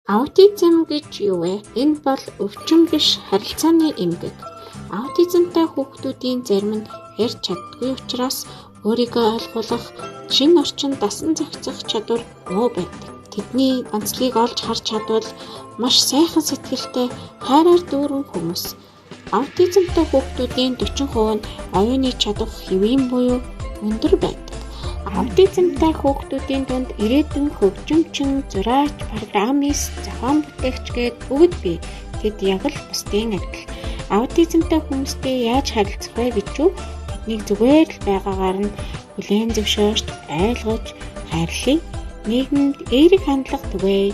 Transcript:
Аутизм гэж юу вэ? Энэ бол өвчин биш харилцааны эмгэг. Аутизмтай хүүхдүүдийн зарим нь ярьж чаддаггүй учраас өөрийгөө ойлгуулах, шинэ орчинд дасан зохицох чадвар муу байдаг. Тэдний онцлогийг олж харж чадвал маш сайхан сэтгэлтэй, хайраар дүүрэн хүмүүс. Аутизмтай хүүхдүүдийн 40% нь оюуны чадвар хэвийн буюу өндөр байдаг. Аутизмтай хүүхдүүдийн дунд ирээдүйн хөгжимчин, зураач, программист, зохион бүтээгч гээд бүгд бий. Тэд яг л бусдын адил. Аутизмтай хүмүүстэй яаж харилцах вэ гэж юу? Тэднийг зүгээр л байгаагаар нь хүлээн зөвшөөрч, ойлгож, хайрлая. Нийгэмд эерэг хандлага түгээе.